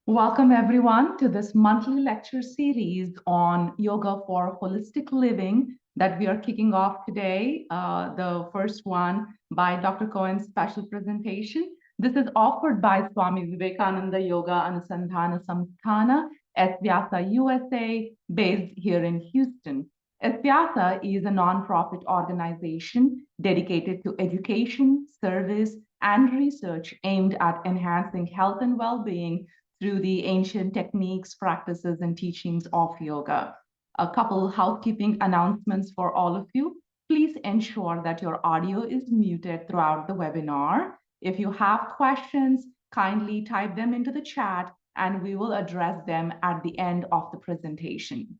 Welcome, everyone, to this monthly lecture series on yoga for holistic living that we are kicking off today. The first one by Dr. Cohen's special presentation. This is offered by Swami Vivekananda Yoga Anusandhana Samsthana, Vyasa, USA, based here in Houston. Vyasa is a nonprofit organization dedicated to education, service, and research aimed at enhancing health and well-being through the ancient techniques, practices, and teachings of yoga. A couple housekeeping announcements for all of you. Please ensure that your audio is muted throughout the webinar. If you have questions, kindly type them into the chat and we will address them at the end of the presentation.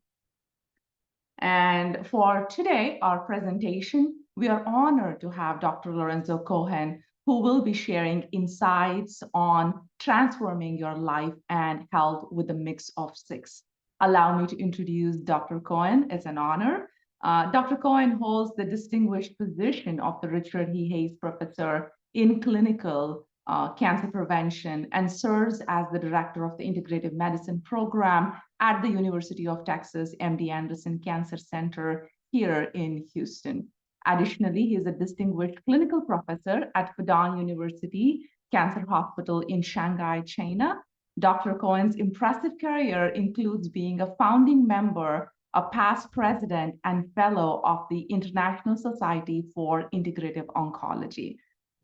And for today, our presentation, we are honored to have Dr. Lorenzo Cohen, who will be sharing insights on transforming your life and health with a mix of six. Allow me to introduce Dr. Cohen. It's an honor. Dr. Cohen holds the distinguished position of the Richard E. Hayes Professor in Clinical Cancer Prevention and serves as the director of the Integrative Medicine Program at the University of Texas MD Anderson Cancer Center here in Houston. Additionally, he is a distinguished clinical professor at Fudan University Cancer Hospital in Shanghai, China. Dr. Cohen's impressive career includes being a founding member, a past president, and fellow of the International Society for Integrative Oncology.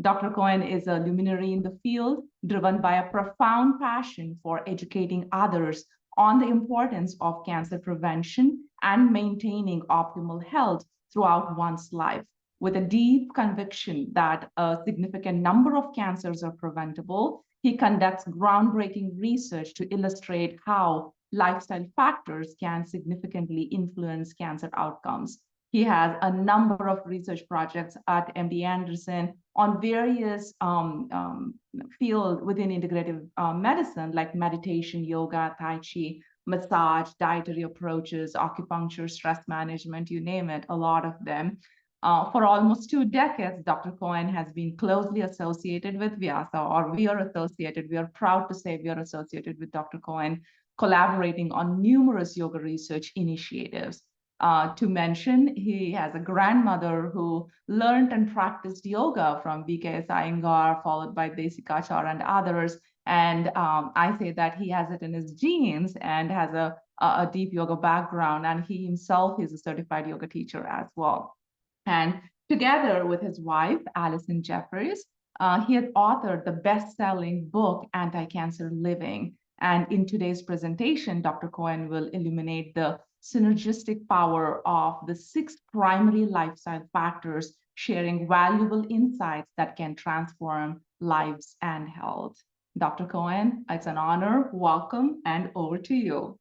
Dr. Cohen is a luminary in the field, driven by a profound passion for educating others on the importance of cancer prevention and maintaining optimal health throughout one's life, with a deep conviction that a significant number of cancers are preventable. He conducts groundbreaking research to illustrate how lifestyle factors can significantly influence cancer outcomes. He has a number of research projects at MD Anderson on various fields within integrative medicine, like meditation, yoga, tai chi, massage, dietary approaches, acupuncture, stress management, you name it, a lot of them. For almost 2 decades, Dr. Cohen has been closely associated with Vyasa, or we are proud to say we are associated with Dr. Cohen, collaborating on numerous yoga research initiatives. To mention, he has a grandmother who learned and practiced yoga from B.K.S. Iyengar, followed by Desikachar and others. And I say that he has it in his genes and has a deep yoga background. And he himself is a certified yoga teacher as well. And together with his wife, Alison Jeffries, he has authored the best-selling book, Anti-Cancer Living. And in today's presentation, Dr. Cohen will illuminate the synergistic power of the 6 primary lifestyle factors, sharing valuable insights that can transform lives and health. Dr. Cohen, it's an honor. Welcome, and over to you.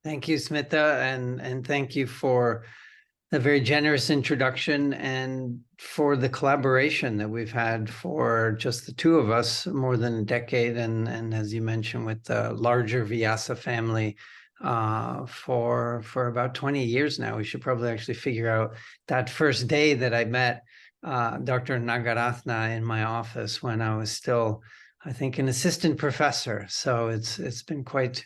Thank you, Smita, and thank you for a very generous introduction and for the collaboration that we've had for just the 2 of us more than a decade, and as you mentioned, with the larger Vyasa family for about 20 years now. We should probably actually figure out that first day that I met Dr. Nagaratna in my office when I was still, I think, an assistant professor. So it's been quite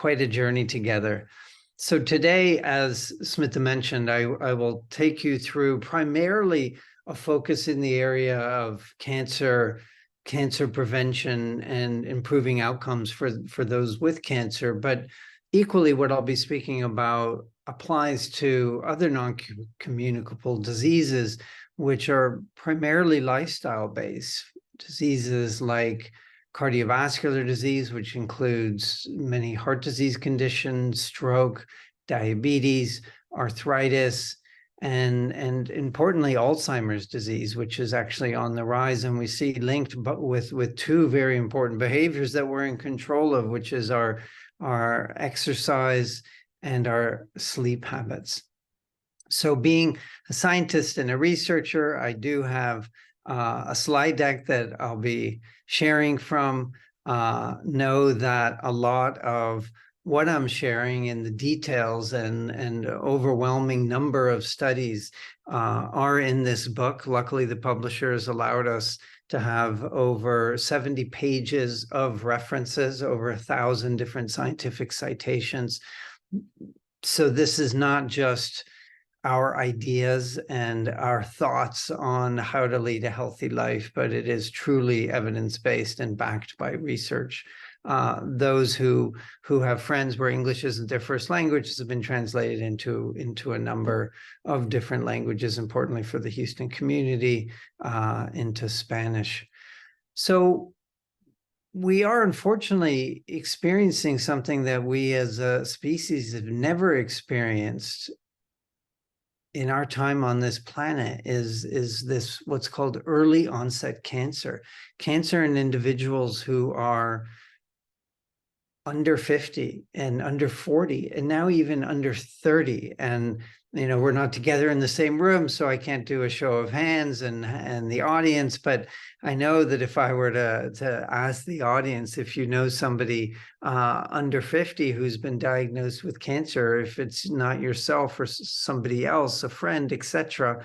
a journey together. So today, as Smita mentioned, I will take you through primarily a focus in the area of cancer prevention and improving outcomes for those with cancer. But equally, what I'll be speaking about applies to other non-communicable diseases, which are primarily lifestyle-based diseases like cardiovascular disease, which includes many heart disease conditions, stroke, diabetes, arthritis, and importantly, Alzheimer's disease, which is actually on the rise. And we see linked with 2 very important behaviors that we're in control of, which is our exercise and our sleep habits. So being a scientist and a researcher, I do have a slide deck that I'll be sharing from. Know that a lot of what I'm sharing and the details and overwhelming number of studies are in this book. Luckily, the publishers allowed us to have over 70 pages of references, over 1,000 different scientific citations. So this is not just our ideas and our thoughts on how to lead a healthy life, but it is truly evidence-based and backed by research. Those who have friends where English isn't their first language have been translated into a number of different languages, importantly for the Houston community, into Spanish. So we are unfortunately experiencing something that we as a species have never experienced in our time on this planet, is this what's called early onset cancer. Cancer in individuals who are under 50 and under 40 and now even under 30. And we're not together in the same room, so I can't do a show of hands and the audience, but I know that if I were to ask the audience if you know somebody under 50 who's been diagnosed with cancer, if it's not yourself or somebody else, a friend, etc.,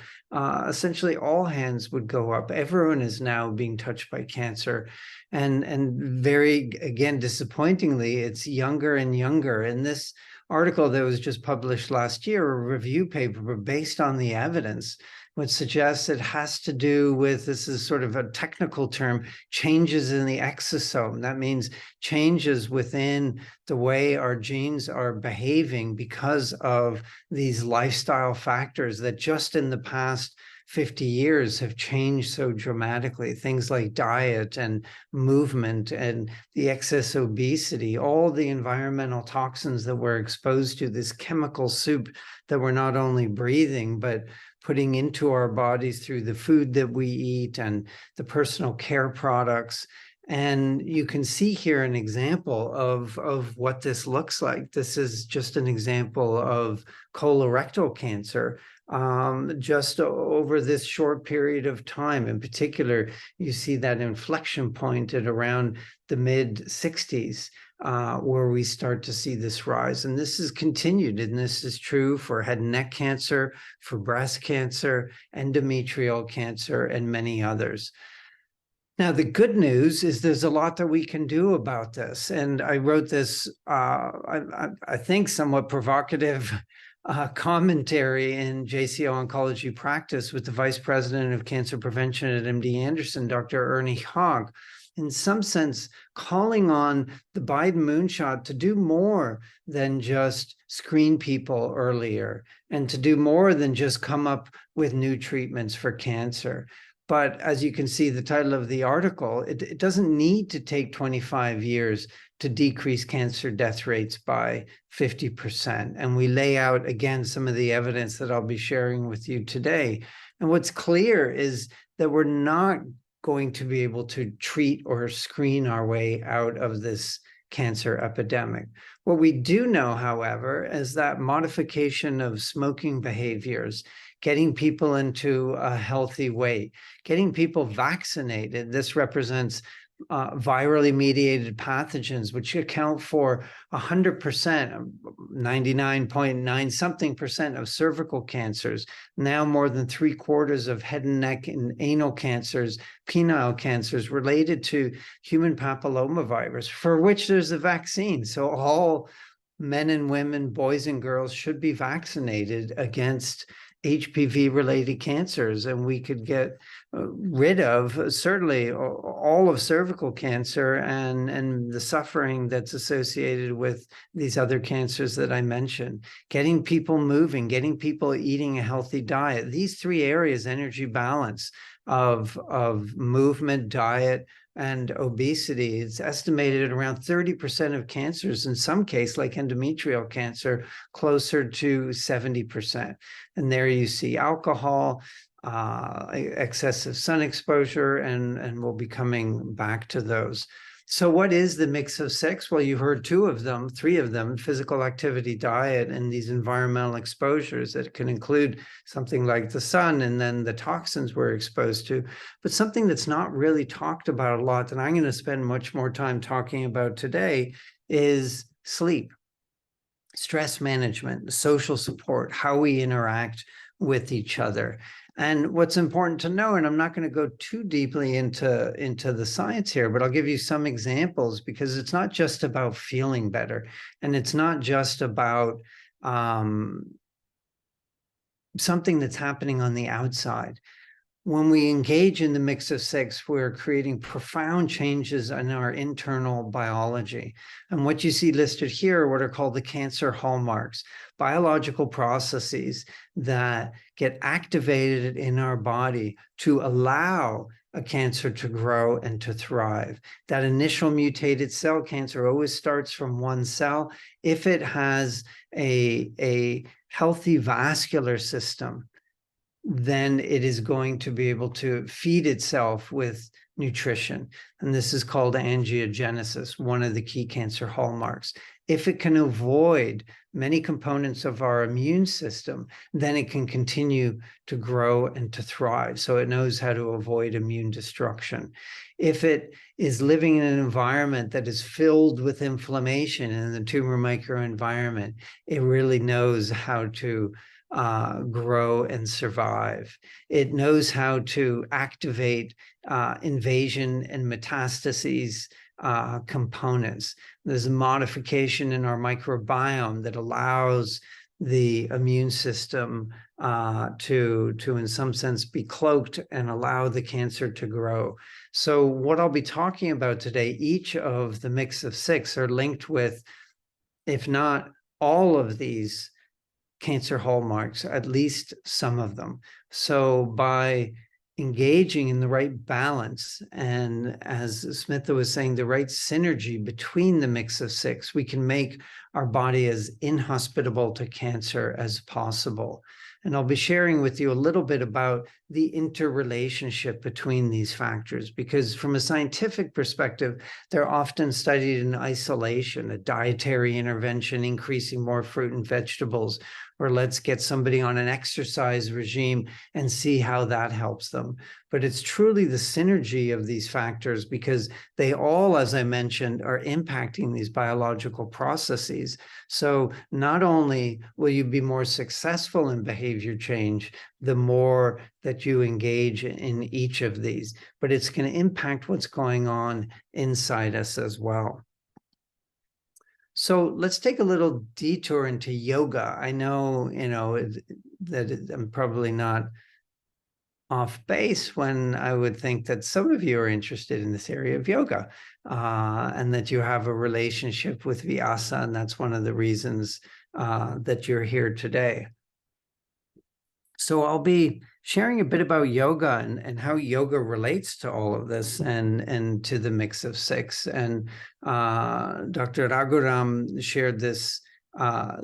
essentially all hands would go up. Everyone is now being touched by cancer. And very, again, disappointingly, it's younger and younger. And this article that was just published last year, a review paper based on the evidence, which suggests it has to do with, this is sort of a technical term, changes in the exosome. That means changes within the way our genes are behaving because of these lifestyle factors that just in the past 50 years have changed so dramatically. Things like diet and movement and the excess obesity, all the environmental toxins that we're exposed to, this chemical soup that we're not only breathing, but putting into our bodies through the food that we eat and the personal care products. And you can see here an example of what this looks like. This is just an example of colorectal cancer. Just over this short period of time. In particular, you see that inflection point at around the mid-60s, where we start to see this rise. And this is continued, and this is true for head and neck cancer, for breast cancer, endometrial cancer, and many others. Now, the good news is there's a lot that we can do about this. And I wrote this, I think, somewhat provocative commentary in JCO Oncology Practice with the Vice President of Cancer Prevention at MD Anderson, Dr. Ernie Hogg, in some sense calling on the Biden moonshot to do more than just screen people earlier and to do more than just come up with new treatments for cancer. But as you can see, the title of the article, it doesn't need to take 25 years to decrease cancer death rates by 50%. And we lay out, again, some of the evidence that I'll be sharing with you today. And what's clear is that we're not going to be able to treat or screen our way out of this cancer epidemic. What we do know, however, is that modification of smoking behaviors, getting people into a healthy weight, getting people vaccinated. This represents virally mediated pathogens, which account for 100%, 99.9 something percent of cervical cancers, now more than 3/4 of head and neck and anal cancers, penile cancers related to human papillomavirus, for which there's a vaccine. So all men and women, boys and girls should be vaccinated against HPV-related cancers, and we could get rid of certainly all of cervical cancer and the suffering that's associated with these other cancers that I mentioned. Getting people moving, getting people eating a healthy diet. These three areas, energy balance of movement, diet, and obesity, it's estimated around 30% of cancers, in some case, like endometrial cancer, closer to 70%. And there you see alcohol, excessive sun exposure, and we'll be coming back to those. So what is the mix of six? Well, you heard three of them, physical activity, diet, and these environmental exposures that can include something like the sun and then the toxins we're exposed to. But something that's not really talked about a lot that I'm going to spend much more time talking about today is sleep. stress management, social support, how we interact with each other. And what's important to know, and I'm not going to go too deeply into the science here, but I'll give you some examples, because it's not just about feeling better, and it's not just about something that's happening on the outside. When we engage in the mix of six, we're creating profound changes in our internal biology. And what you see listed here are what are called the cancer hallmarks, biological processes that get activated in our body to allow a cancer to grow and to thrive. That initial mutated cell, cancer always starts from one cell. If it has a healthy vascular system, then it is going to be able to feed itself with nutrition. And this is called angiogenesis, one of the key cancer hallmarks. If it can avoid many components of our immune system, then it can continue to grow and to thrive. So it knows how to avoid immune destruction. If it is living in an environment that is filled with inflammation in the tumor microenvironment, it really knows how to grow and survive. It knows how to activate invasion and metastases components. There's a modification in our microbiome that allows the immune system to in some sense be cloaked and allow the cancer to grow. So what I'll be talking about today, each of the mix of six are linked with, if not all of these cancer hallmarks, at least some of them. So by engaging in the right balance, and as Smitha was saying, the right synergy between the mix of six, we can make our body as inhospitable to cancer as possible. And I'll be sharing with you a little bit about the interrelationship between these factors, because from a scientific perspective, they're often studied in isolation, a dietary intervention, increasing more fruit and vegetables, or let's get somebody on an exercise regime and see how that helps them. But it's truly the synergy of these factors, because they all, as I mentioned, are impacting these biological processes. So not only will you be more successful in behavior change, the more that you engage in each of these, but it's going to impact what's going on inside us as well. So let's take a little detour into yoga. I know, that I'm probably not off base when I would think that some of you are interested in this area of yoga, and that you have a relationship with Vyasa, and that's one of the reasons that you're here today. So I'll be sharing a bit about yoga and how yoga relates to all of this and to the mix of six. And Dr. Raghuram shared this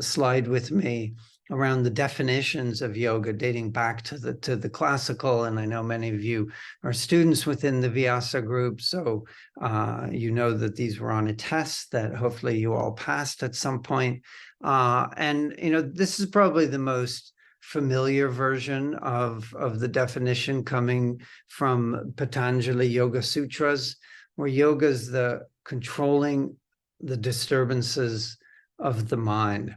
slide with me around the definitions of yoga dating back to the classical. And I know many of you are students within the Vyasa group, so you know that these were on a test that hopefully you all passed at some point. And this is probably the most familiar version of the definition, coming from Patanjali Yoga Sutras, where yoga is the controlling the disturbances of the mind.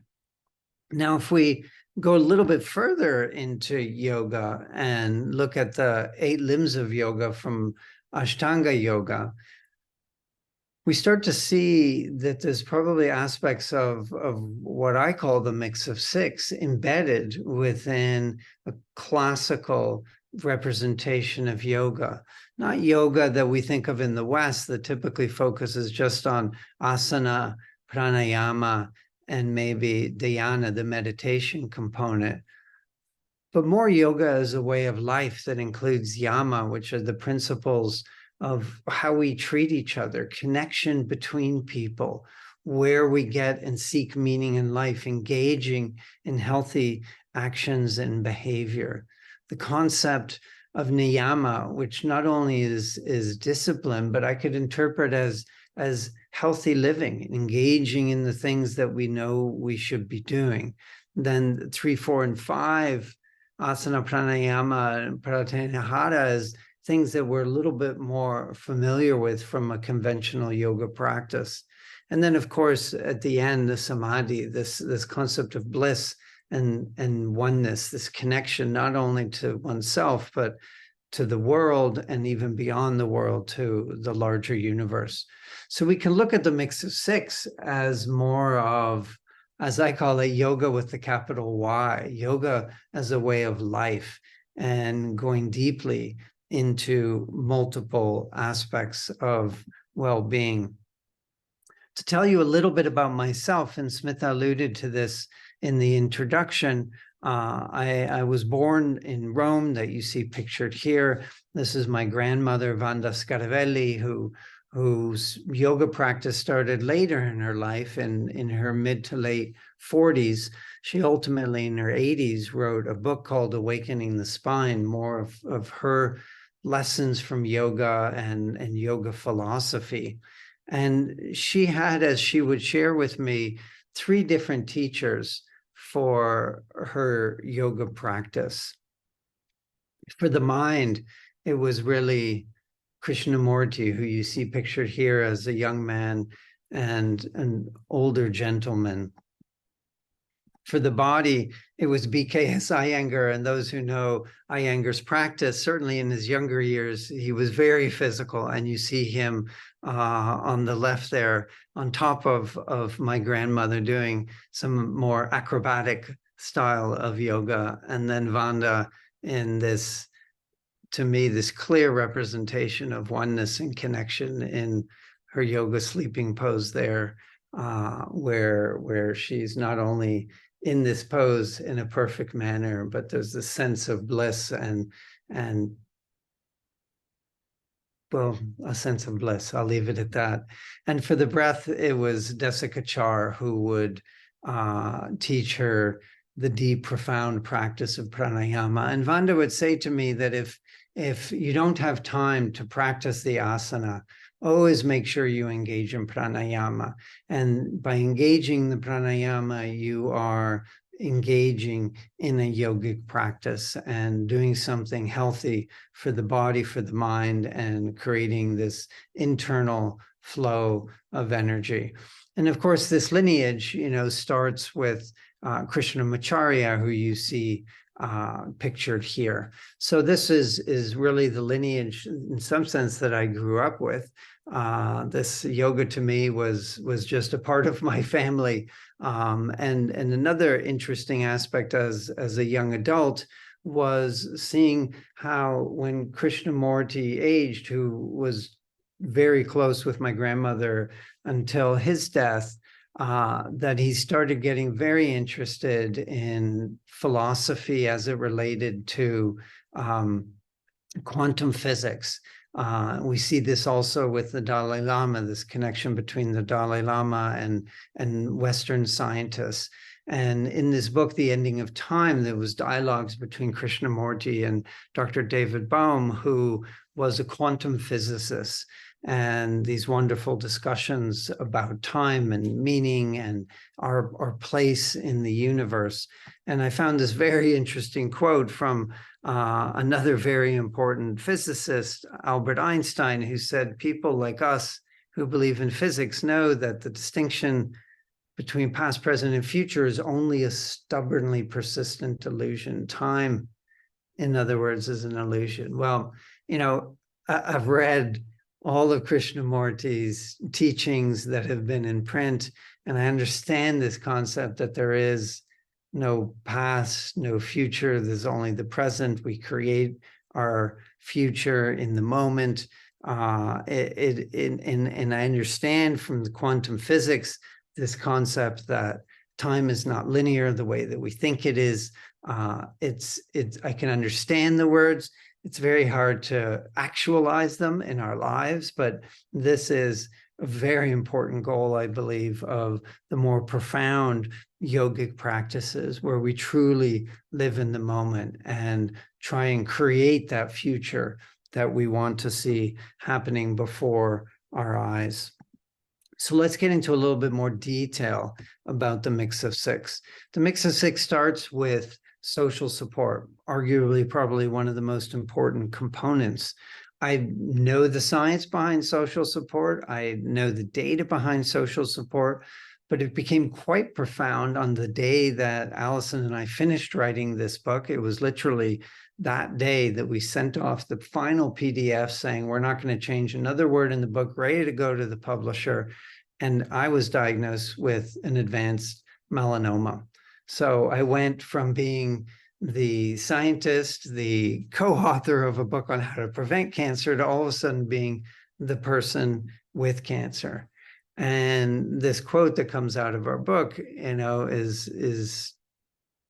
Now, if we go a little bit further into yoga and look at the 8 limbs of yoga from Ashtanga Yoga, we start to see that there's probably aspects of what I call the mix of six embedded within a classical representation of yoga. Not yoga that we think of in the West that typically focuses just on asana, pranayama, and maybe dhyana, the meditation component, but more yoga as a way of life that includes yama, which are the principles of how we treat each other, connection between people, where we get and seek meaning in life, engaging in healthy actions and behavior. The concept of niyama, which not only is discipline, but I could interpret as healthy living, engaging in the things that we know we should be doing. Then 3, 4, and 5, asana, pranayama, and pratyahara, is things that we're a little bit more familiar with from a conventional yoga practice. And then, of course, at the end, the samadhi, this concept of bliss and oneness, this connection not only to oneself, but to the world and even beyond the world, to the larger universe. So we can look at the mix of six as more of, as I call it, yoga with the capital Y, yoga as a way of life and going deeply into multiple aspects of well-being. To tell you a little bit about myself, and Smita alluded to this in the introduction, I was born in Rome, that you see pictured here. This is my grandmother, Vanda Scaravelli, whose yoga practice started later in her life, in her mid to late 40s. She ultimately, in her 80s, wrote a book called Awakening the Spine, more of her lessons from yoga and yoga philosophy. And she had, as she would share with me, 3 different teachers for her yoga practice. For the mind, it was really Krishnamurti, who you see pictured here as a young man and an older gentleman. For the body, it was B.K.S. Iyengar, and those who know Iyengar's practice, certainly in his younger years, he was very physical, and you see him on the left there, on top of my grandmother, doing some more acrobatic style of yoga, and then Vanda in this, to me, this clear representation of oneness and connection in her yoga sleeping pose there, where she's not only in this pose in a perfect manner, but there's this sense of bliss and well, a sense of bliss. I'll leave it at that. And for the breath, it was Desikachar who would teach her the deep, profound practice of pranayama. And Vanda would say to me that if you don't have time to practice the asana, always make sure you engage in pranayama. And by engaging the pranayama, you are engaging in a yogic practice and doing something healthy for the body, for the mind, and creating this internal flow of energy. And of course, this lineage, starts with Krishnamacharya, who you see pictured here. So this is really the lineage, in some sense, that I grew up with. This yoga to me was just a part of my family. And another interesting aspect as a young adult was seeing how, when Krishnamurti aged, who was very close with my grandmother until his death, that he started getting very interested in philosophy as it related to quantum physics. We see this also with the Dalai Lama, this connection between the Dalai Lama and Western scientists. And in this book, The Ending of Time, there was dialogues between Krishnamurti and Dr. David Bohm, who was a quantum physicist, and these wonderful discussions about time and meaning and our place in the universe. And I found this very interesting quote from another very important physicist, Albert Einstein, who said, "People like us who believe in physics know that the distinction between past, present, and future is only a stubbornly persistent illusion. Time, in other words, is an illusion." Well, I've read all of Krishnamurti's teachings that have been in print, and I understand this concept that there is no past, no future. There's only the present. We create our future in the moment. And I understand from the quantum physics this concept that time is not linear the way that we think it is. I can understand the words. It's very hard to actualize them in our lives, but this is a very important goal, I believe, of the more profound yogic practices, where we truly live in the moment and try and create that future that we want to see happening before our eyes. So let's get into a little bit more detail about the mix of six. The mix of six starts with social support, arguably probably one of the most important components. I know the science behind social support. I know the data behind social support, but it became quite profound on the day that Allison and I finished writing this book. It was literally that day that we sent off the final PDF saying, we're not going to change another word in the book, ready to go to the publisher. And I was diagnosed with an advanced melanoma. So I went from being the scientist, the co-author of a book on how to prevent cancer, to all of a sudden being the person with cancer. And this quote that comes out of our book, is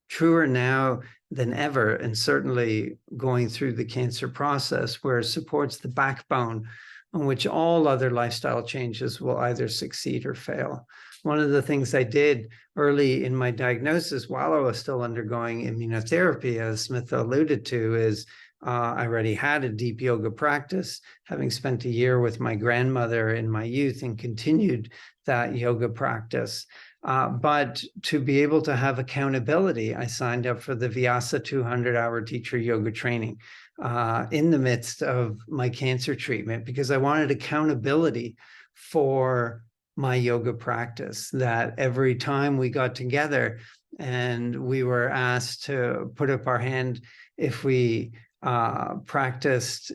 truer now than ever, and certainly going through the cancer process, where it supports the backbone on which all other lifestyle changes will either succeed or fail. One of the things I did early in my diagnosis, while I was still undergoing immunotherapy, as Smitha alluded to, is I already had a deep yoga practice, having spent a year with my grandmother in my youth and continued that yoga practice. But to be able to have accountability, I signed up for the Vyasa 200-hour teacher yoga training in the midst of my cancer treatment, because I wanted accountability for my yoga practice, that every time we got together and we were asked to put up our hand if we practiced,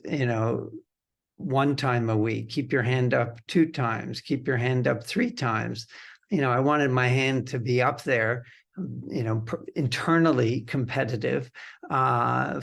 one time a week, keep your hand up 2 times, keep your hand up 3 times. I wanted my hand to be up there, internally competitive, to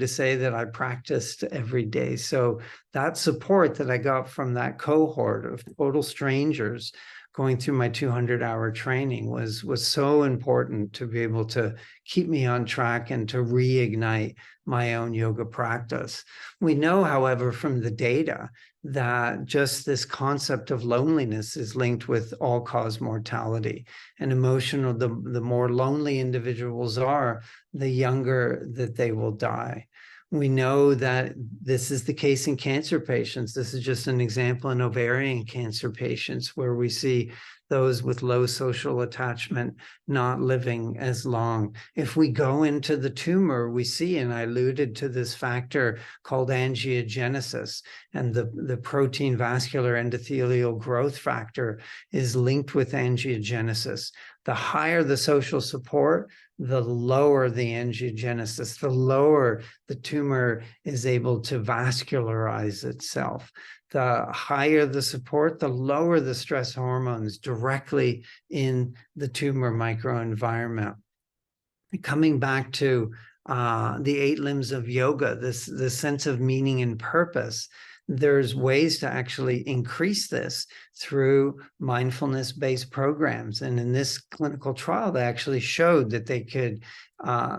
say that I practiced every day. So that support that I got from that cohort of total strangers going through my 200-hour training was so important to be able to keep me on track and to reignite my own yoga practice. We know, however, from the data that just this concept of loneliness is linked with all-cause mortality. And the more lonely individuals are, the younger that they will die. We know that this is the case in cancer patients. This is just an example in ovarian cancer patients, where we see those with low social attachment not living as long. If we go into the tumor, we see, and I alluded to this factor called angiogenesis, and the protein vascular endothelial growth factor is linked with angiogenesis. The higher the social support, the lower the angiogenesis, the lower the tumor is able to vascularize itself. The higher the support, the lower the stress hormones directly in the tumor microenvironment. Coming back to the 8 limbs of yoga, this sense of meaning and purpose, there's ways to actually increase this through mindfulness-based programs. And in this clinical trial, they actually showed that they could,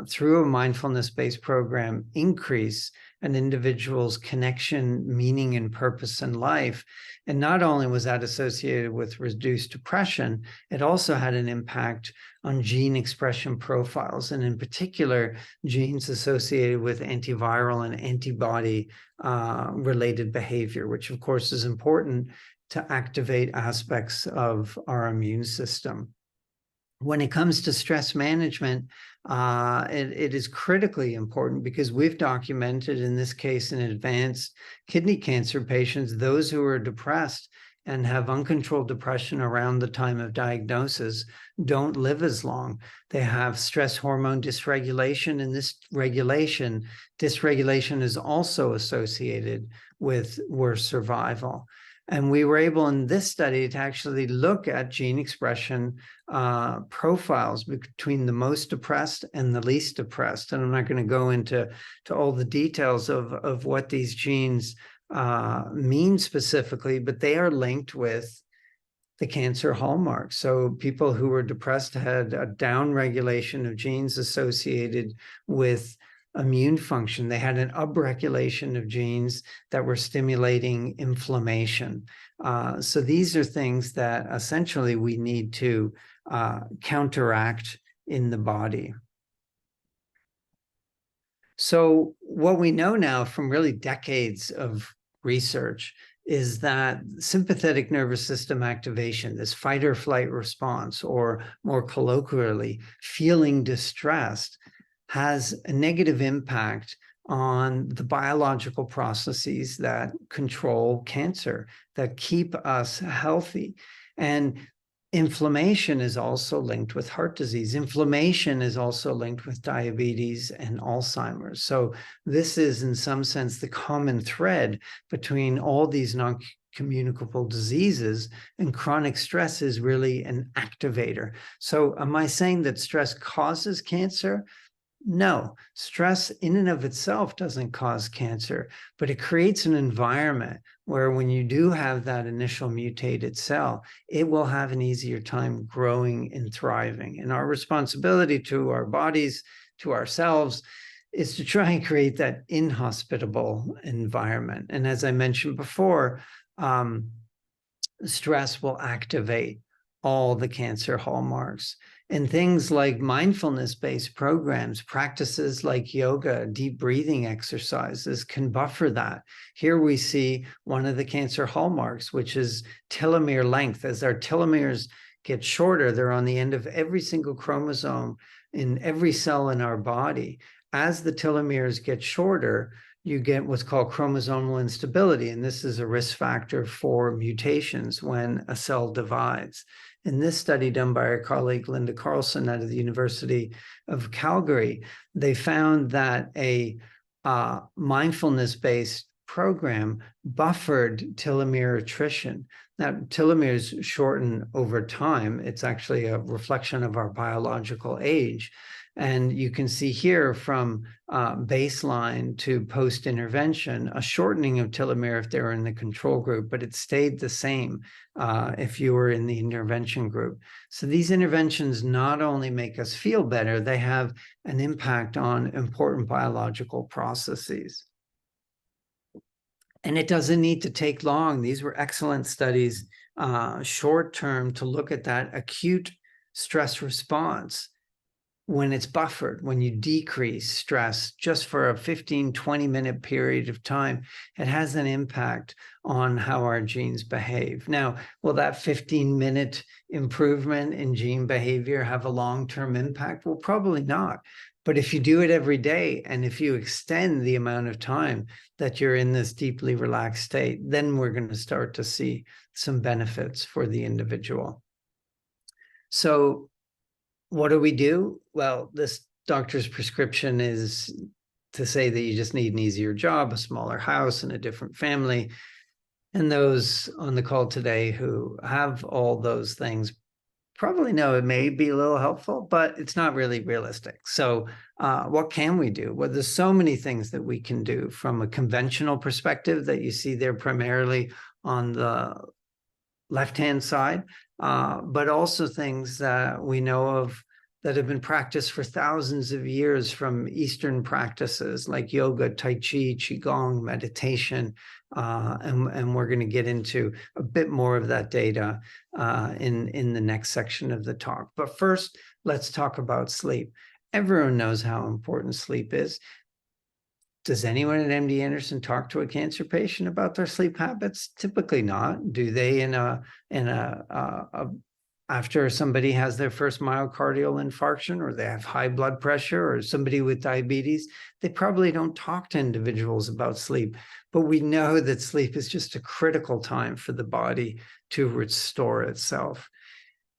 through a mindfulness-based program, increase an individual's connection, meaning, and purpose in life. And not only was that associated with reduced depression, it also had an impact on gene expression profiles, and in particular, genes associated with antiviral and antibody related behavior, which of course is important to activate aspects of our immune system. When it comes to stress management, it is critically important, because we've documented, in this case, in advanced kidney cancer patients, those who are depressed and have uncontrolled depression around the time of diagnosis don't live as long. They have stress hormone dysregulation, and this dysregulation is also associated with worse survival. And we were able in this study to actually look at gene expression profiles between the most depressed and the least depressed. And I'm not going to go into all the details of what these genes mean specifically, but they are linked with the cancer hallmark. So people who were depressed had a downregulation of genes associated with immune function. They had an upregulation of genes that were stimulating inflammation. So these are things that essentially we need to counteract in the body. So what we know now from really decades of research is that sympathetic nervous system activation, this fight or flight response, or more colloquially, feeling distressed, has a negative impact on the biological processes that control cancer, that keep us healthy. And inflammation is also linked with heart disease. Inflammation is also linked with diabetes and Alzheimer's. So this is, in some sense, the common thread between all these non-communicable diseases, and chronic stress is really an activator. So am I saying that stress causes cancer? No, stress in and of itself doesn't cause cancer, but it creates an environment where when you do have that initial mutated cell, it will have an easier time growing and thriving. And our responsibility to our bodies, to ourselves, is to try and create that inhospitable environment. And as I mentioned before, stress will activate all the cancer hallmarks. And things like mindfulness-based programs, practices like yoga, deep breathing exercises can buffer that. Here we see one of the cancer hallmarks, which is telomere length. As our telomeres get shorter, they're on the end of every single chromosome in every cell in our body. As the telomeres get shorter, you get what's called chromosomal instability, and this is a risk factor for mutations when a cell divides. In this study done by our colleague Linda Carlson out of the University of Calgary, they found that a mindfulness-based program buffered telomere attrition. Now, telomeres shorten over time. It's actually a reflection of our biological age. And you can see here from baseline to post-intervention, a shortening of telomere if they were in the control group, but it stayed the same if you were in the intervention group. So these interventions not only make us feel better, they have an impact on important biological processes. And it doesn't need to take long. These were excellent studies, short-term, to look at that acute stress response. When it's buffered, when you decrease stress just for a 15-20 minute period of time, it has an impact on how our genes behave. Now, will that 15-minute improvement in gene behavior have a long-term impact? Well, probably not. But if you do it every day, and if you extend the amount of time that you're in this deeply relaxed state, then we're going to start to see some benefits for the individual. So what do we do? Well, this doctor's prescription is to say that you just need an easier job, a smaller house, and a different family. And those on the call today who have all those things probably know it may be a little helpful, but it's not really realistic. So what can we do? Well, there's so many things that we can do from a conventional perspective that you see there primarily on the left-hand side, but also things that we know of that have been practiced for thousands of years from Eastern practices like yoga, Tai Chi, Qigong, meditation, and we're going to get into a bit more of that data in the next section of the talk. But first, let's talk about sleep. Everyone knows how important sleep is. Does anyone at MD Anderson talk to a cancer patient about their sleep habits? Typically not. Do they after somebody has their first myocardial infarction, or they have high blood pressure, or somebody with diabetes? They probably don't talk to individuals about sleep, but we know that sleep is just a critical time for the body to restore itself.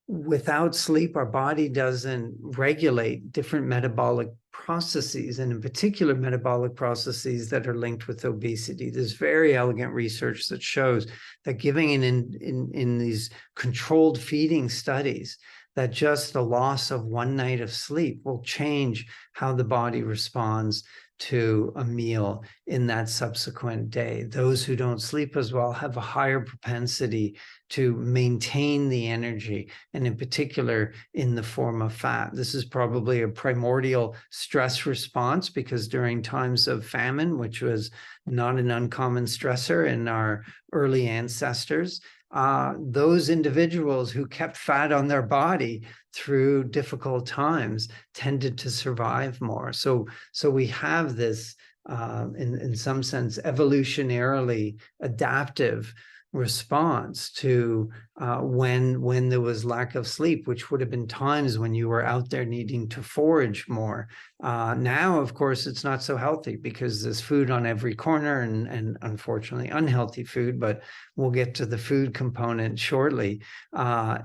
Without sleep, our body doesn't regulate different metabolic processes, and in particular, metabolic processes that are linked with obesity. There's very elegant research that shows that giving in these controlled feeding studies, that just the loss of one night of sleep will change how the body responds to a meal in that subsequent day. Those who don't sleep as well have a higher propensity to maintain the energy, and in particular in the form of fat. This is probably a primordial stress response, because during times of famine, which was not an uncommon stressor in our early ancestors, those individuals who kept fat on their body through difficult times tended to survive more. So we have this in some sense, evolutionarily adaptive response to when there was lack of sleep, which would have been times when you were out there needing to forage more. Now, of course, it's not so healthy because there's food on every corner and unfortunately unhealthy food, but we'll get to the food component shortly.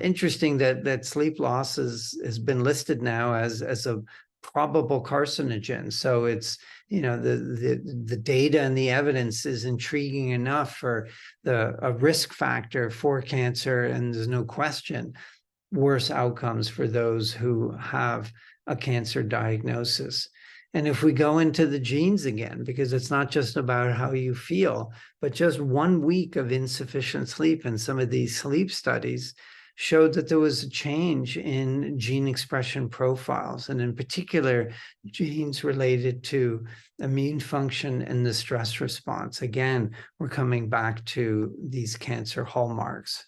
Interesting that sleep loss has been listed now as a probable carcinogen. So it's, the data and the evidence is intriguing enough for a risk factor for cancer, and there's no question worse outcomes for those who have a cancer diagnosis. And if we go into the genes again, because it's not just about how you feel, but just 1 week of insufficient sleep in some of these sleep studies showed that there was a change in gene expression profiles, and in particular, genes related to immune function and the stress response. Again, we're coming back to these cancer hallmarks.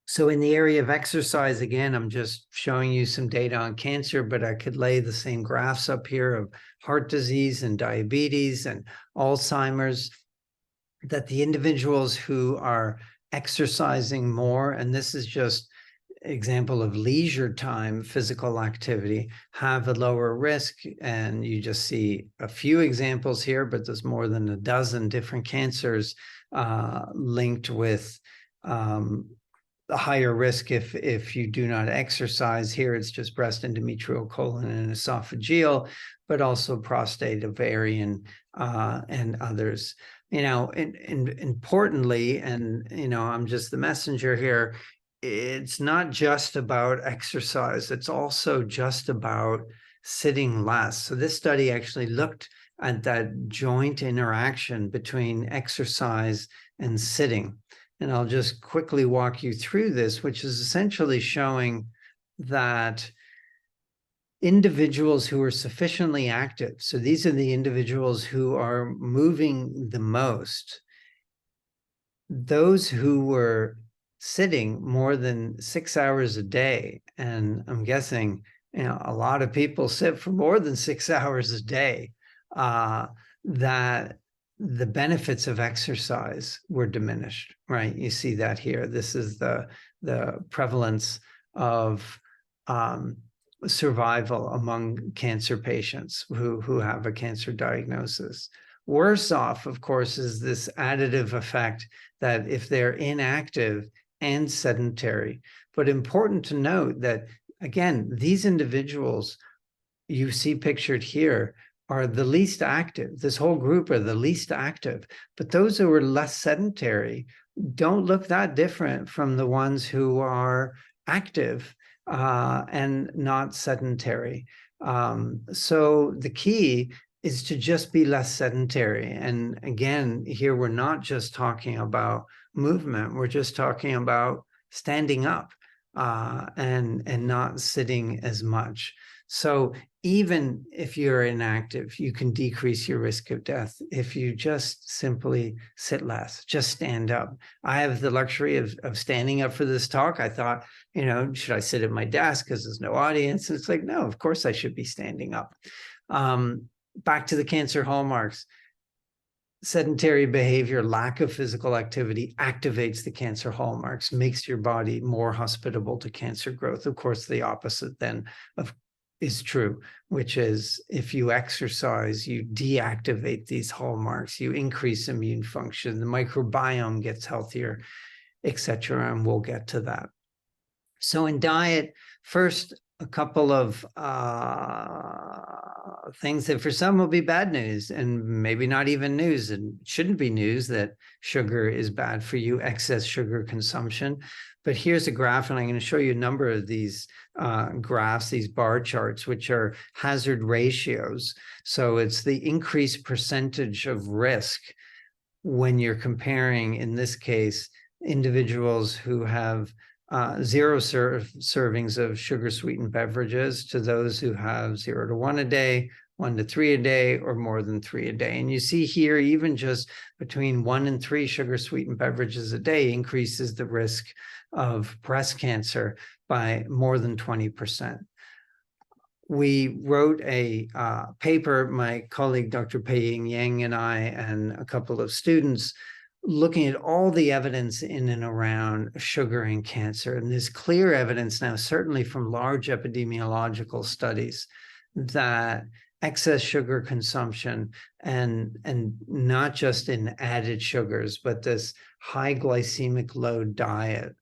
So in the area of exercise, again, I'm just showing you some data on cancer, but I could lay the same graphs up here of heart disease and diabetes and Alzheimer's, that the individuals who are exercising more, and this is just example of leisure time physical activity, have a lower risk. And you just see a few examples here, but there's more than a dozen different cancers linked with a higher risk if you do not exercise. Here it's just breast, endometrial, colon, and esophageal, but also prostate, ovarian, and others. And importantly, and I'm just the messenger here, it's not just about exercise, it's also just about sitting less. So this study actually looked at that joint interaction between exercise and sitting. And I'll just quickly walk you through this, which is essentially showing that individuals who are sufficiently active, so these are the individuals who are moving the most, those who were sitting more than 6 hours a day, and I'm guessing a lot of people sit for more than 6 hours a day, that the benefits of exercise were diminished, right? You see that here. This is the prevalence of survival among cancer patients who have a cancer diagnosis. Worse off, of course, is this additive effect that if they're inactive and sedentary. But important to note that, again, these individuals you see pictured here are the least active. This whole group are the least active, but those who are less sedentary don't look that different from the ones who are active and not sedentary. So the key is to just be less sedentary. And again, here we're not just talking about movement, we're just talking about standing up and not sitting as much. So even if you're inactive, you can decrease your risk of death if you just simply sit less, just stand up. I have the luxury of standing up for this talk. I thought, should I sit at my desk because there's no audience? And it's like, no, of course I should be standing up. Back to the cancer hallmarks. Sedentary behavior, lack of physical activity activates the cancer hallmarks, makes your body more hospitable to cancer growth. Of course, the opposite then is true, which is if you exercise, you deactivate these hallmarks, you increase immune function, the microbiome gets healthier, etc. And we'll get to that. So in diet, first, a couple of things that for some will be bad news and maybe not even news, and shouldn't be news, that sugar is bad for you, excess sugar consumption. But here's a graph, and I'm going to show you a number of these graphs, these bar charts, which are hazard ratios. So it's the increased percentage of risk when you're comparing, in this case, individuals who have 0 servings of sugar-sweetened beverages to those who have 0 to 1 a day, 1 to 3 a day, or more than 3 a day. And you see here, even just between 1 and 3 sugar-sweetened beverages a day increases the risk of breast cancer by more than 20%. we wrote a paper, my colleague, Dr. Pei-Ying Yang, and I, and a couple of students, looking at all the evidence in and around sugar and cancer. And there's clear evidence now, certainly from large epidemiological studies, that excess sugar consumption and not just in added sugars, but this high glycemic load diet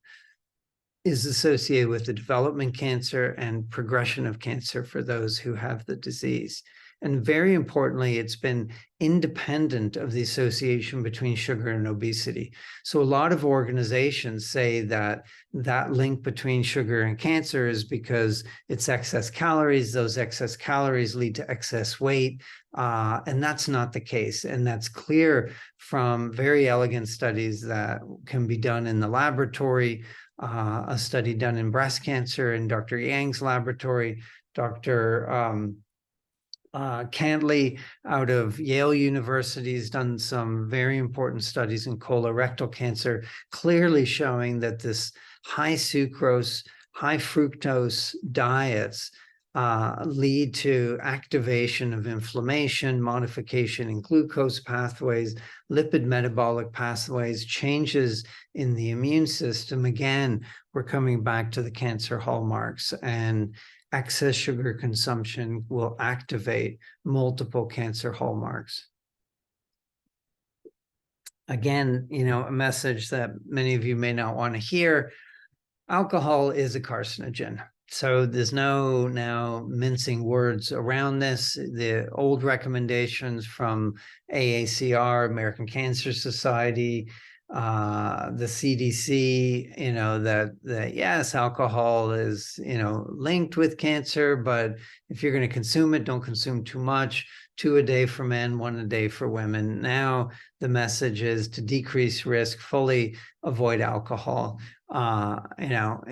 is associated with the development of cancer and progression of cancer for those who have the disease. And very importantly, it's been independent of the association between sugar and obesity. So a lot of organizations say that that link between sugar and cancer is because it's excess calories. Those excess calories lead to excess weight. And that's not the case. And that's clear from very elegant studies that can be done in the laboratory. A study done in breast cancer in Dr. Yang's laboratory, Dr. Cantley out of Yale University has done some very important studies in colorectal cancer, clearly showing that this high sucrose, high fructose diets lead to activation of inflammation, modification in glucose pathways, lipid metabolic pathways, changes in the immune system. Again, we're coming back to the cancer hallmarks, and excess sugar consumption will activate multiple cancer hallmarks. Again, a message that many of you may not want to hear: alcohol is a carcinogen. So there's no now mincing words around this. The old recommendations from AACR, American Cancer Society, the CDC, that yes, alcohol is, linked with cancer, but if you're going to consume it, don't consume too much. 2 a day for men, 1 a day for women. Now the message is to decrease risk, fully avoid alcohol. Now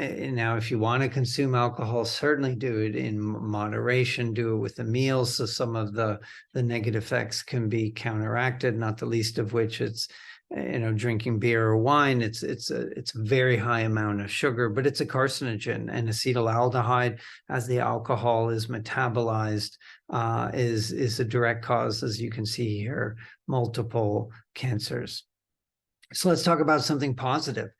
if you want to consume alcohol, certainly do it in moderation, do it with the meals, so some of the negative effects can be counteracted, not the least of which it's drinking beer or wine. It's a very high amount of sugar, but it's a carcinogen, and acetaldehyde, as the alcohol is metabolized, is a direct cause, as you can see here, multiple cancers. So let's talk about something positive.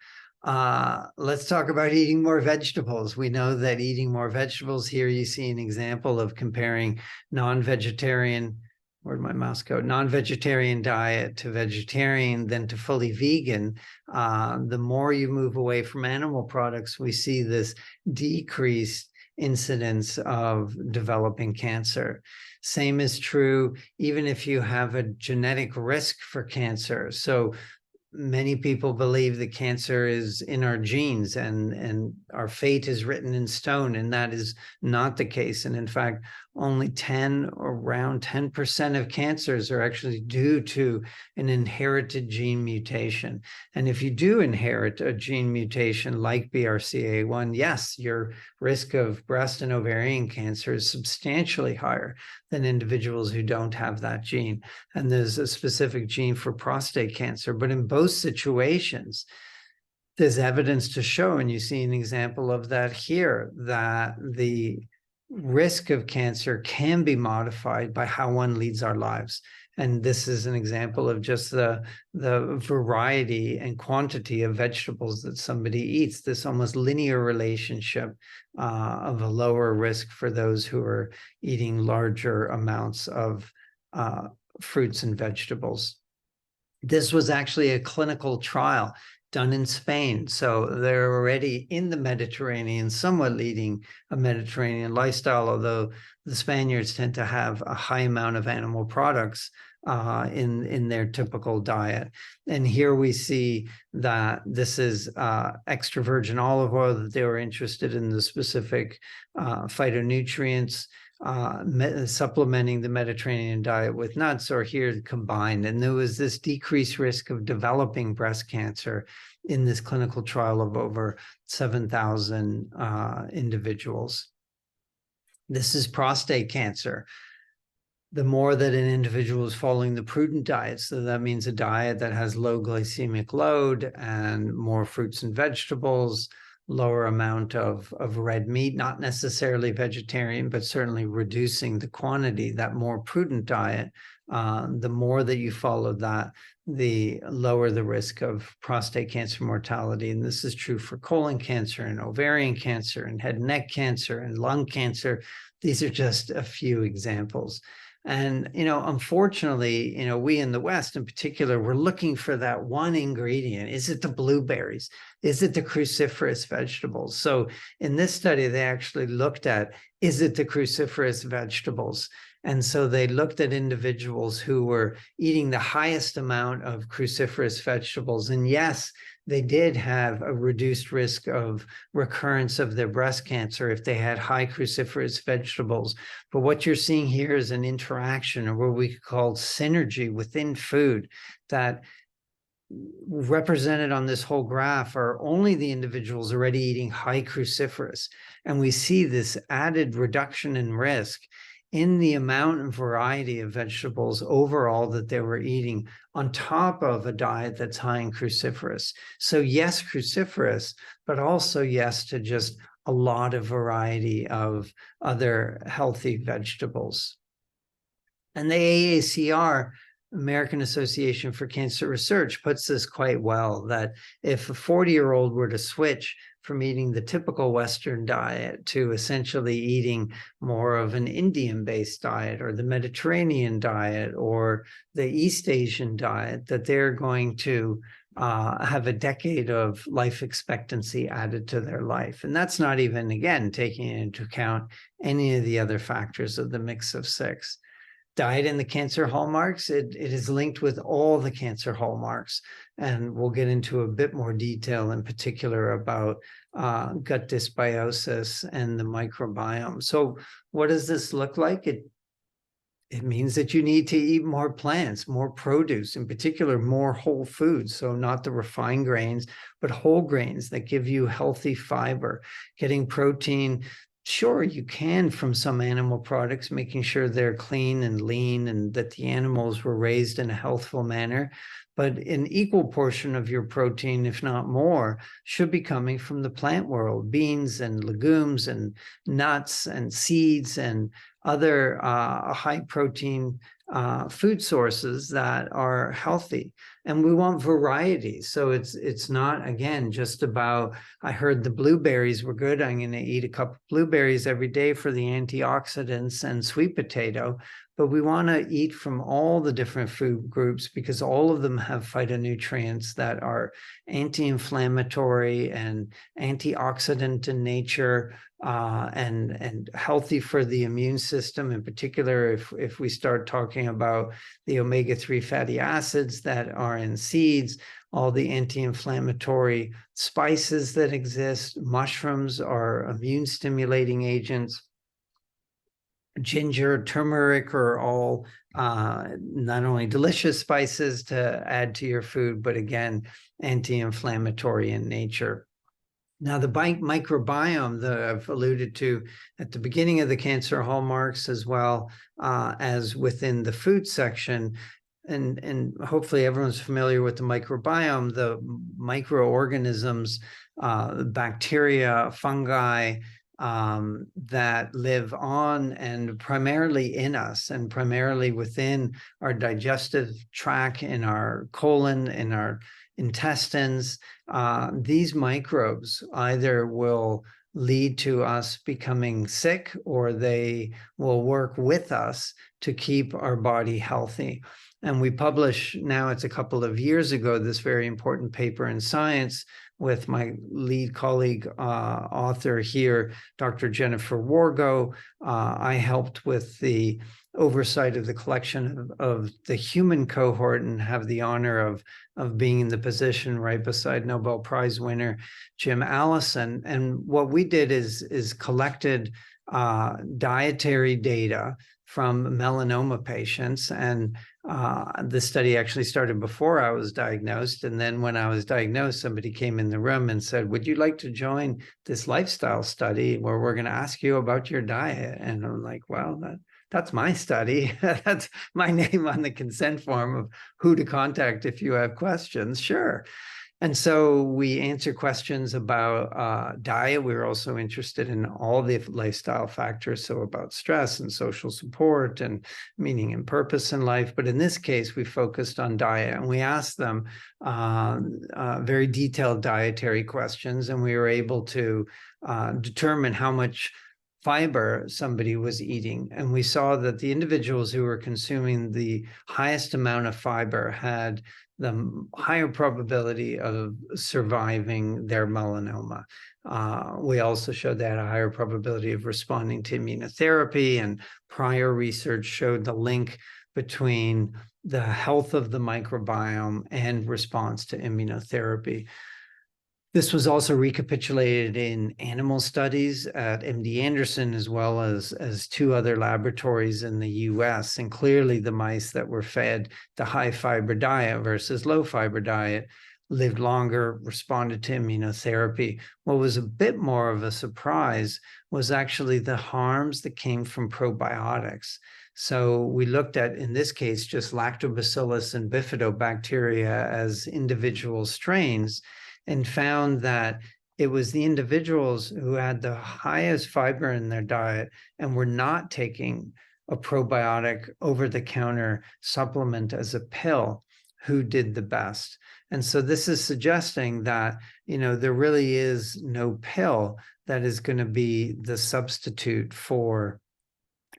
Let's talk about eating more vegetables. We know that eating more vegetables, here you see an example of comparing non-vegetarian, where'd my mouse go? Non-vegetarian diet to vegetarian, then to fully vegan. The more you move away from animal products, we see this decreased incidence of developing cancer. Same is true even if you have a genetic risk for cancer. So many people believe that cancer is in our genes and our fate is written in stone, and that is not the case. And in fact, only around 10% of cancers are actually due to an inherited gene mutation. And if you do inherit a gene mutation like BRCA1, yes, your risk of breast and ovarian cancer is substantially higher than individuals who don't have that gene. And there's a specific gene for prostate cancer. But in both situations, there's evidence to show, and you see an example of that here, that the risk of cancer can be modified by how one leads our lives. And this is an example of just the variety and quantity of vegetables that somebody eats, this almost linear relationship of a lower risk for those who are eating larger amounts of fruits and vegetables. This was actually a clinical trial done in Spain. So they're already in the Mediterranean, somewhat leading a Mediterranean lifestyle, although the Spaniards tend to have a high amount of animal products in their typical diet. And here we see that this is extra virgin olive oil, that they were interested in the specific phytonutrients, supplementing the Mediterranean diet with nuts, or here combined. And there was this decreased risk of developing breast cancer in this clinical trial of over 7,000 individuals. This is prostate cancer. The more that an individual is following the prudent diet, so that means a diet that has low glycemic load and more fruits and vegetables, lower amount of red meat, not necessarily vegetarian, but certainly reducing the quantity, that more prudent diet, the more that you follow that, the lower the risk of prostate cancer mortality. And this is true for colon cancer and ovarian cancer and head and neck cancer and lung cancer. These are just a few examples. And, unfortunately, we in the West in particular, we're looking for that one ingredient. Is it the blueberries? Is it the cruciferous vegetables? So in this study, they actually looked at, is it the cruciferous vegetables? And so they looked at individuals who were eating the highest amount of cruciferous vegetables. And yes, they did have a reduced risk of recurrence of their breast cancer if they had high cruciferous vegetables. But what you're seeing here is an interaction, or what we call synergy within food, that represented on this whole graph are only the individuals already eating high cruciferous. And we see this added reduction in risk in the amount and variety of vegetables overall that they were eating on top of a diet that's high in cruciferous. So yes, cruciferous, but also yes to just a lot of variety of other healthy vegetables. And the AACR, American Association for Cancer Research, puts this quite well, that if a 40-year-old were to switch from eating the typical Western diet to essentially eating more of an Indian-based diet or the Mediterranean diet or the East Asian diet, that they're going to have a decade of life expectancy added to their life. And that's not even, again, taking into account any of the other factors of the mix of six. Diet and the cancer hallmarks, it is linked with all the cancer hallmarks. And we'll get into a bit more detail in particular about gut dysbiosis and the microbiome. So what does this look like? It means that you need to eat more plants, more produce, in particular, more whole foods. So not the refined grains, but whole grains that give you healthy fiber, getting protein. Sure, you can from some animal products, making sure they're clean and lean and that the animals were raised in a healthful manner. But an equal portion of your protein, if not more, should be coming from the plant world, beans and legumes and nuts and seeds and other high protein food sources that are healthy. And we want variety. So it's not, again, just about, I heard the blueberries were good, I'm going to eat a cup of blueberries every day for the antioxidants and sweet potato. But we want to eat from all the different food groups because all of them have phytonutrients that are anti-inflammatory and antioxidant in nature, and healthy for the immune system. In particular, if we start talking about the omega-3 fatty acids that are in seeds, all the anti-inflammatory spices that exist, mushrooms are immune stimulating agents. Ginger, turmeric are all not only delicious spices to add to your food, but again, anti-inflammatory in nature. Now, the microbiome that I've alluded to at the beginning of the cancer hallmarks, as well as within the food section, and hopefully everyone's familiar with the microbiome, the microorganisms, bacteria, fungi, that live on and primarily in us and primarily within our digestive tract, in our colon, in our intestines. These microbes either will lead to us becoming sick or they will work with us to keep our body healthy. And we published, now it's a couple of years ago, this very important paper in Science with my lead colleague, author here, Dr. Jennifer Wargo. I helped with the oversight of the collection of the human cohort and have the honor of being in the position right beside Nobel Prize winner Jim Allison. And what we did is collected dietary data from melanoma patients. And the study actually started before I was diagnosed. And then when I was diagnosed, somebody came in the room and said, would you like to join this lifestyle study where we're going to ask you about your diet? And I'm like, well, that's my study. That's my name on the consent form of who to contact if you have questions. Sure. And so we answer questions about diet. We were also interested in all the lifestyle factors, so about stress and social support and meaning and purpose in life. But in this case, we focused on diet, and we asked them very detailed dietary questions, and we were able to determine how much fiber somebody was eating. And we saw that the individuals who were consuming the highest amount of fiber had the higher probability of surviving their melanoma. We also showed that a higher probability of responding to immunotherapy, and prior research showed the link between the health of the microbiome and response to immunotherapy. This was also recapitulated in animal studies at MD Anderson, as well as two other laboratories in the US. And clearly the mice that were fed the high fiber diet versus low fiber diet lived longer, responded to immunotherapy. What was a bit more of a surprise was actually the harms that came from probiotics. So we looked at, in this case, just lactobacillus and bifidobacteria as individual strains, and found that it was the individuals who had the highest fiber in their diet and were not taking a probiotic over-the-counter supplement as a pill who did the best. And so this is suggesting that, there really is no pill that is going to be the substitute for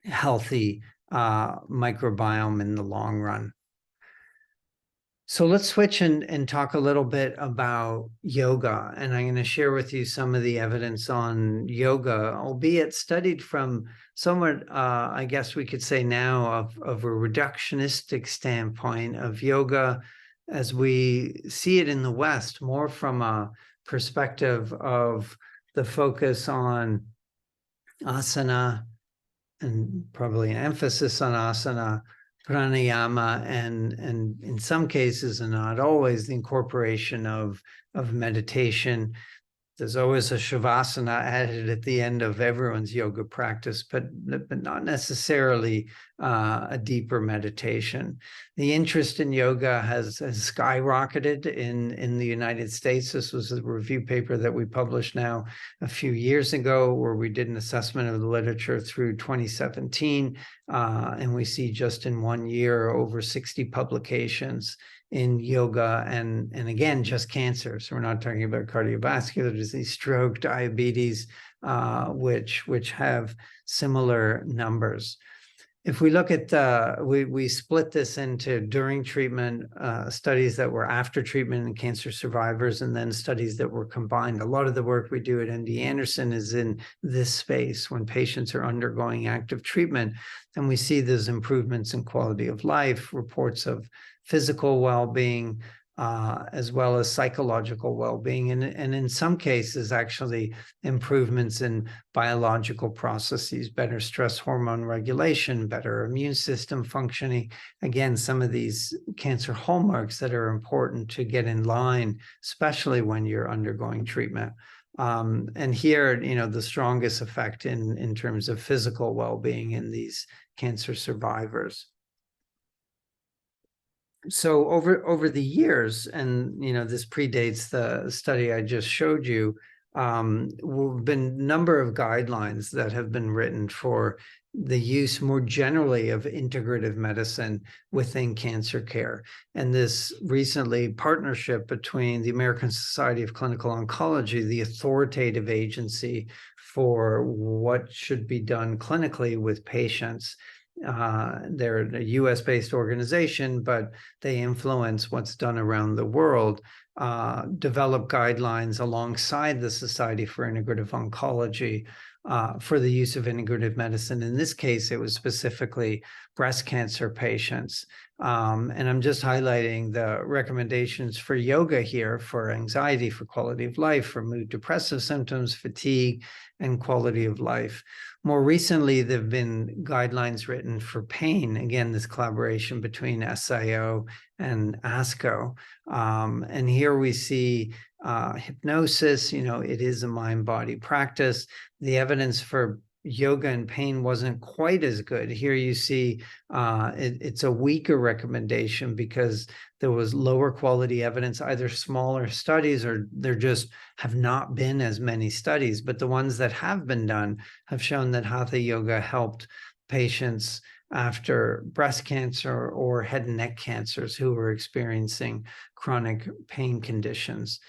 healthy microbiome in the long run. So let's switch and talk a little bit about yoga. And I'm going to share with you some of the evidence on yoga, albeit studied from somewhat, I guess we could say now, of a reductionistic standpoint of yoga as we see it in the West, more from a perspective of the focus on asana, and probably an emphasis on asana, pranayama, and in some cases, and not always, the incorporation of meditation. There's always a shavasana added at the end of everyone's yoga practice, but not necessarily a deeper meditation. The interest in yoga has skyrocketed in the United States. This was a review paper that we published now a few years ago, where we did an assessment of the literature through 2017, and we see just in 1 year over 60 publications in yoga, and again, just cancer. So we're not talking about cardiovascular disease, stroke, diabetes, which have similar numbers. If we look at we split this into during treatment, studies that were after treatment in cancer survivors, and then studies that were combined. A lot of the work we do at MD Anderson is in this space when patients are undergoing active treatment, and we see those improvements in quality of life, reports of physical well-being, as well as psychological well-being, and in some cases, actually improvements in biological processes, better stress hormone regulation, better immune system functioning. Again, some of these cancer hallmarks that are important to get in line, especially when you're undergoing treatment. And here, the strongest effect in terms of physical well-being in these cancer survivors. So over the years, and this predates the study I just showed you, have been a number of guidelines that have been written for the use more generally of integrative medicine within cancer care. And this recently partnership between the American Society of Clinical Oncology, the authoritative agency for what should be done clinically with patients. They're a US-based organization, but they influence what's done around the world, develop guidelines alongside the Society for Integrative Oncology for the use of integrative medicine. In this case, it was specifically breast cancer patients. And I'm just highlighting the recommendations for yoga here, for anxiety, for quality of life, for mood depressive symptoms, fatigue, and quality of life. More recently, there have been guidelines written for pain. Again, this collaboration between SIO and ASCO. And here we see hypnosis, it is a mind-body practice. The evidence for yoga and pain wasn't quite as good. Here you see it's a weaker recommendation because there was lower quality evidence, either smaller studies or there just have not been as many studies. But the ones that have been done have shown that hatha yoga helped patients after breast cancer or head and neck cancers who were experiencing chronic pain conditions.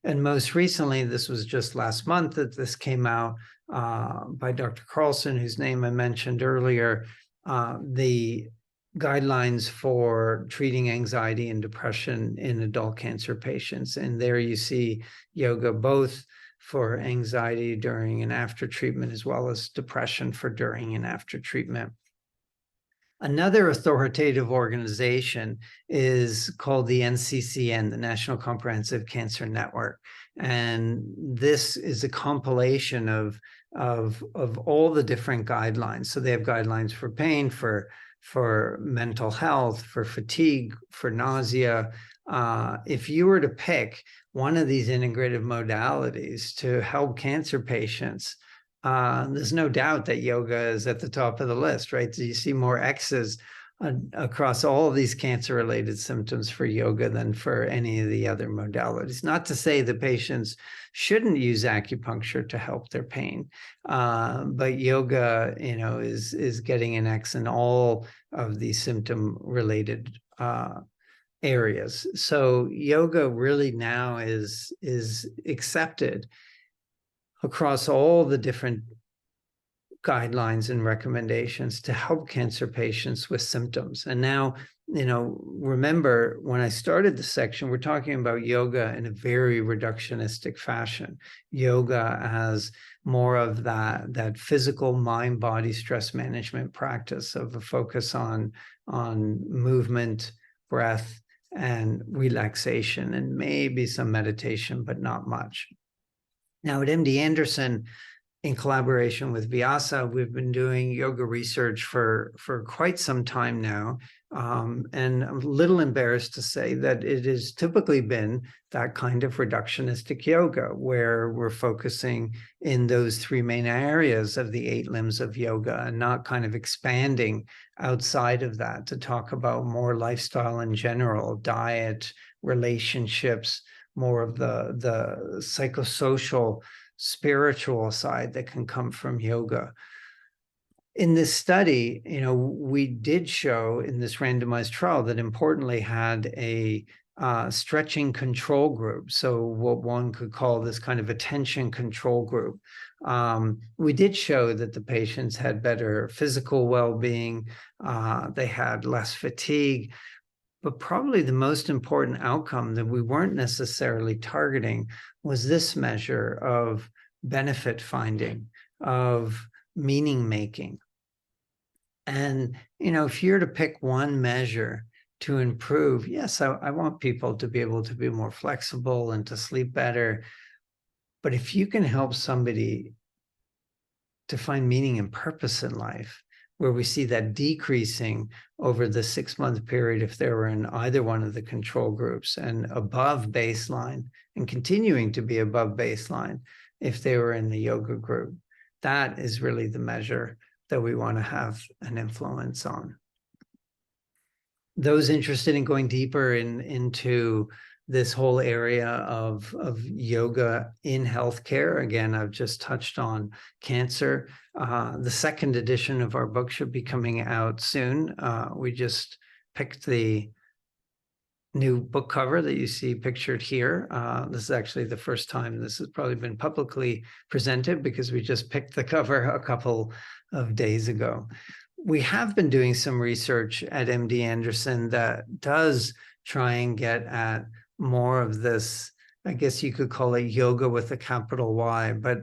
And most recently, this was just last month that this came out by Dr. Carlson, whose name I mentioned earlier, the guidelines for treating anxiety and depression in adult cancer patients. And there you see yoga both for anxiety during and after treatment, as well as depression for during and after treatment. Another authoritative organization is called the NCCN, the National Comprehensive Cancer Network. And this is a compilation of all the different guidelines. So they have guidelines for pain, for mental health, for fatigue, for nausea. If you were to pick one of these integrative modalities to help cancer patients, there's no doubt that yoga is at the top of the list, right? So you see more X's across all of these cancer-related symptoms for yoga than for any of the other modalities. Not to say the patients shouldn't use acupuncture to help their pain, but yoga, is getting an X in all of these symptom-related areas. So yoga really now is accepted across all the different guidelines and recommendations to help cancer patients with symptoms. And now, remember when I started the section, we're talking about yoga in a very reductionistic fashion. Yoga as more of that physical mind-body stress management practice of a focus on movement, breath, and relaxation, and maybe some meditation, but not much. Now at MD Anderson, in collaboration with Vyasa, we've been doing yoga research for quite some time now. And I'm a little embarrassed to say that it has typically been that kind of reductionistic yoga where we're focusing in those three main areas of the 8 limbs of yoga and not kind of expanding outside of that to talk about more lifestyle in general, diet, relationships, more of the psychosocial, spiritual side that can come from yoga. In this study, we did show in this randomized trial that importantly had a stretching control group. So what one could call this kind of attention control group. We did show that the patients had better physical well-being. They had less fatigue. But probably the most important outcome that we weren't necessarily targeting was this measure of benefit finding, of meaning making. And, if you're to pick one measure to improve, yes, I want people to be able to be more flexible and to sleep better. But if you can help somebody to find meaning and purpose in life, where we see that decreasing over the 6-month period if they were in either one of the control groups, and above baseline and continuing to be above baseline if they were in the yoga group. That is really the measure that we want to have an influence on. Those interested in going deeper into this whole area of yoga in healthcare. Again, I've just touched on cancer. The second edition of our book should be coming out soon. We just picked the new book cover that you see pictured here. This is actually the first time this has probably been publicly presented because we just picked the cover a couple of days ago. We have been doing some research at MD Anderson that does try and get at more of this, I guess you could call it yoga with a capital Y, but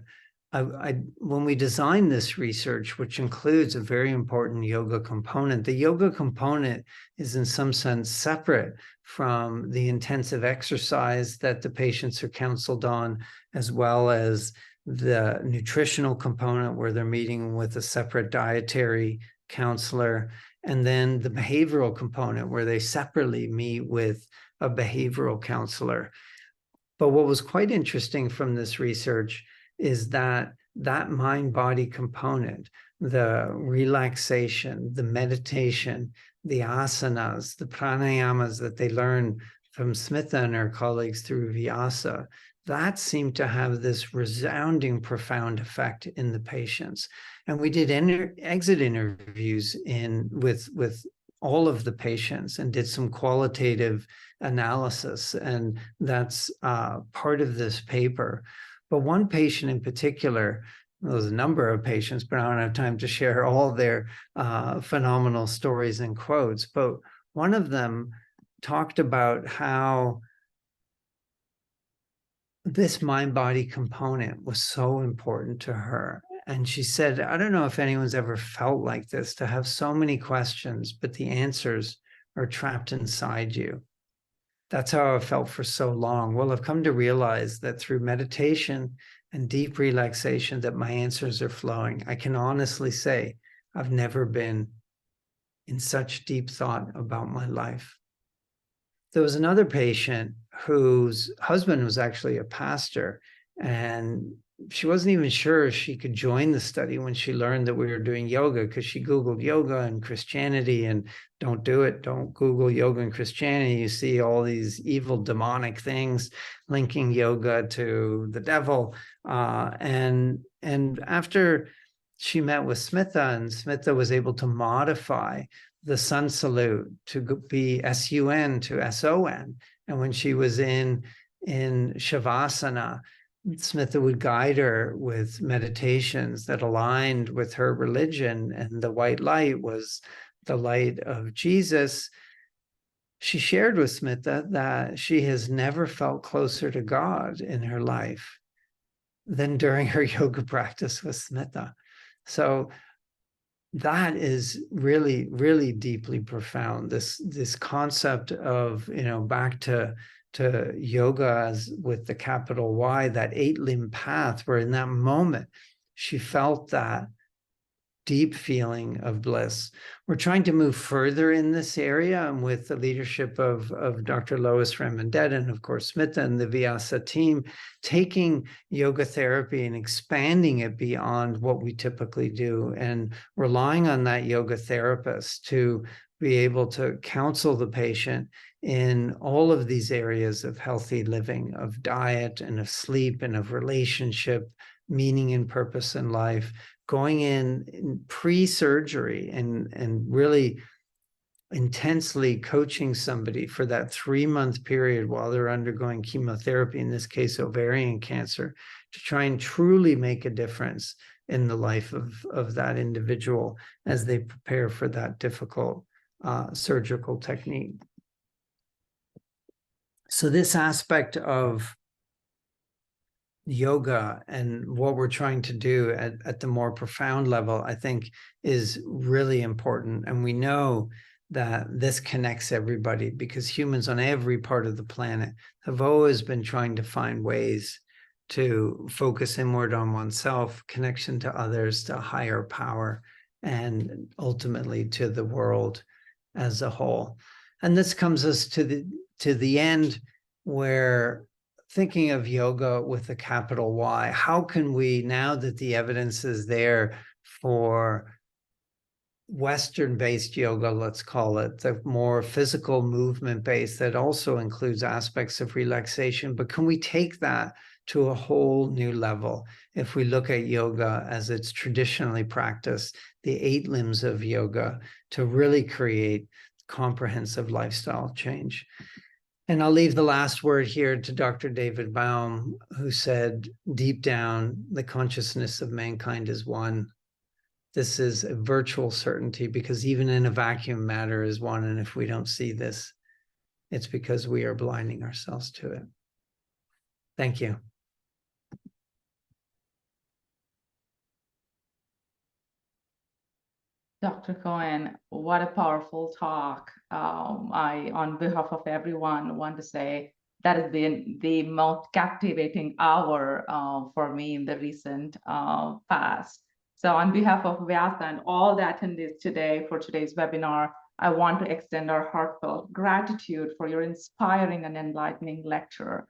when we designed this research, which includes a very important yoga component, the yoga component is in some sense separate from the intensive exercise that the patients are counseled on, as well as the nutritional component where they're meeting with a separate dietary counselor, and then the behavioral component where they separately meet with a behavioral counselor. But what was quite interesting from this research is that that mind-body component, the relaxation, the meditation, the asanas, the pranayamas that they learn from Smitha and her colleagues through Vyasa, that seemed to have this resounding, profound effect in the patients. And we did exit interviews with all of the patients and did some qualitative analysis, and that's part of this paper. But one patient in particular, there's a number of patients, but I don't have time to share all their phenomenal stories and quotes, but one of them talked about how this mind-body component was so important to her. And she said, I don't know if anyone's ever felt like this, to have so many questions, but the answers are trapped inside you. That's how I felt for so long. Well, I've come to realize that through meditation and deep relaxation that my answers are flowing. I can honestly say I've never been in such deep thought about my life. There was another patient whose husband was actually a pastor, and she wasn't even sure if she could join the study when she learned that we were doing yoga, because she Googled yoga and Christianity, and don't do it. Don't Google yoga and Christianity. You see all these evil demonic things linking yoga to the devil. And after she met with Smitha, and Smitha was able to modify the sun salute to be S-U-N to S-O-N. And when she was in Shavasana, Smitha would guide her with meditations that aligned with her religion, and the white light was the light of Jesus. She shared with Smitha that she has never felt closer to God in her life than during her yoga practice with Smitha. So that is really, really deeply profound. This concept of, back to yoga as with the capital Y, that 8-limb path, where in that moment she felt that deep feeling of bliss. We're trying to move further in this area, and with the leadership of Dr. Lois Ramandet and of course Smitha and the Vyasa team, taking yoga therapy and expanding it beyond what we typically do, and relying on that yoga therapist to be able to counsel the patient in all of these areas of healthy living, of diet and of sleep and of relationship, meaning and purpose in life, going in pre-surgery and really intensely coaching somebody for that 3-month period while they're undergoing chemotherapy, in this case, ovarian cancer, to try and truly make a difference in the life of that individual as they prepare for that difficult surgical technique. So this aspect of yoga and what we're trying to do at the more profound level, I think, is really important. And we know that this connects everybody, because humans on every part of the planet have always been trying to find ways to focus inward on oneself, connection to others, to higher power, and ultimately to the world as a whole. And this comes us to the end, where thinking of yoga with a capital Y, how can we, now that the evidence is there for Western-based yoga, let's call it, the more physical movement-based that also includes aspects of relaxation, but can we take that to a whole new level if we look at yoga as it's traditionally practiced, the 8 limbs of yoga, to really create comprehensive lifestyle change? And I'll leave the last word here to Dr. David Baum, who said, deep down, the consciousness of mankind is one. This is a virtual certainty, because even in a vacuum, matter is one. And if we don't see this, it's because we are blinding ourselves to it. Thank you. Dr. Cohen, what a powerful talk. I, on behalf of everyone, want to say that has been the most captivating hour for me in the recent past. So on behalf of Vyasa and all the attendees today for today's webinar, I want to extend our heartfelt gratitude for your inspiring and enlightening lecture.